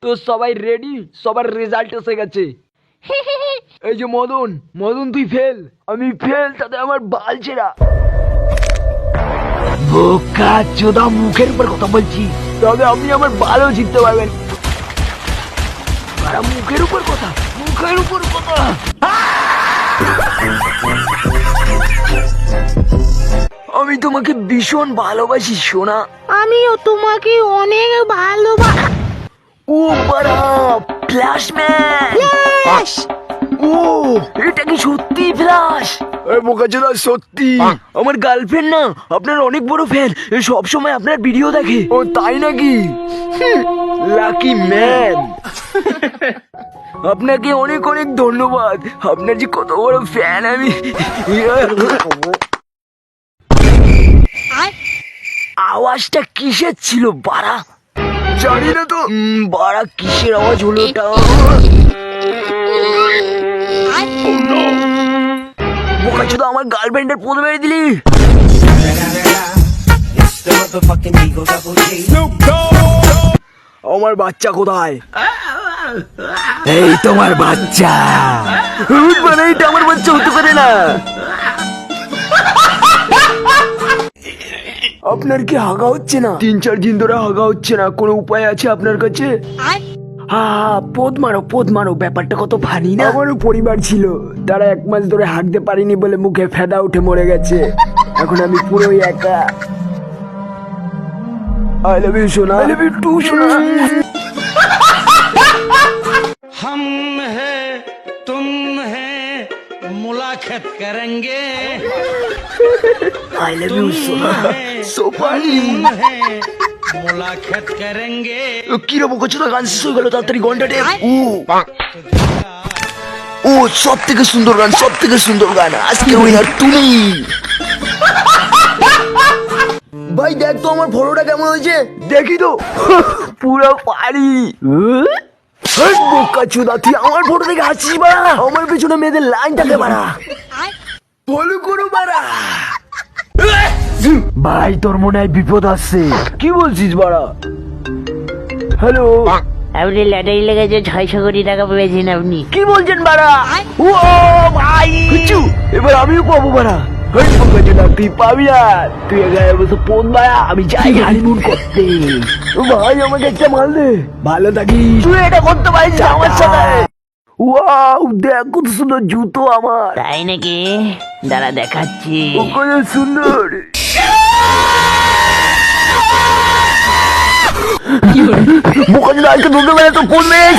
তো সবাই রেডি, সবার রেজাল্ট এসে গেছে। এই যে মদন, মদন তুই ফেল, আমি ফেল, তাতে আমার বাল ছেঁড়া। বোকা চোদা, মুখের উপর কথা বলছি, তবে আপনি আমার বালও জিততে পারবেন। মুখের উপর কথা, মুখের উপর কথা। আমি তোমাকে ভীষণ ভালোবাসি সোনা। আমিও তোমাকে অনেক ভালোবাসি। ও বাড়া, ফ্ল্যাশম্যান। ফ্ল্যাশ! ও, এটা কি সত্যি ফ্ল্যাশ? বোকাচোদা সত্যি। আমার গার্লফ্রেন্ড না আপনার অনেক বড় ফ্যান, সব সময় আপনার ভিডিও দেখে। ও তাই নাকি? Lucky man. আপনাকে অনেক অনেক ধন্যবাদ, আপনার যে কত বড় ফ্যান আমি। আওয়াজটা কিসের ছিল বাড়া? জানি না তো বাড়া, কিসের আওয়াজ হলো ওটা? বোকাচোদা, আমার গার্লফ্রেন্ডের পোদ মেরে দিলি। আমার বাচ্চা কোথায়? এই তোমার বাচ্চা। মানে এটা আমার বাচ্চা হতে পারে না। আপনার কি হাগা হচ্ছে না? 3-4 দিন ধরে হাগা হচ্ছে না, কোনো উপায় আছে আপনার কাছে? পোদ মারো, ব্যাপারটা কত ফানি না? আমারও পরিবার ছিল, তারা 1 মাস ধরে হাঁটতে পারিনি বলে মুখে ফেদা উঠে মরে গেছে। এখন আমি পুরোই একা। আই লাভ ইউ সোনা, আই লাভ ইউ টু সোনা। हम है तुम है मुलाकात करेंगे। আই লাভ ইউ সোনা, সো ফানি। मुलाकात करेंगे। কি রে বোকাচোদা, গান শেষ হয়ে গেল, তাড়াতাড়ি ঘন্টা টেপ। ও সব থেকে সুন্দর গান, সব থেকে সুন্দর গান, আজকে উইনার তুমি। ভাই দেখ তো আমার ফটোটা কেমন হয়েছে, দেখি তো। পুরো পারি। বোকাচোদা, তুই আমার ফটো দেখে হাসিস বাড়া? আমার পেছনে মেয়েদের লাইনটাকে বাড়া, ফলো করো বাড়া। ভাই তোর মনে হয় বিপদ আসছে, কি বলছিস বাড়া? হ্যালো, আপনি লটারি লেগেছে 600 কোটি টাকা পেয়েছেন আপনি। কি বলছেন বাড়া? ও ভাই, এবার আমিও পাবো বাড়া। তুই পাবি না, তুই এখানে বসে ফোন বাড়া, আমি যাই হানিমুন করতে। ভাই আমাকে একটা মাল দে, ভালো থাকিস। তুই এটা করতে পারিস না আমার সাথে? ওয়াও, দেখ কত সুন্দর জুতো আমার। তাই নাকি? দাঁড়া দেখাচ্ছি। ও কত সুন্দর। বোকা যদি আজকে দুটো বেলা তো ফোন মেরে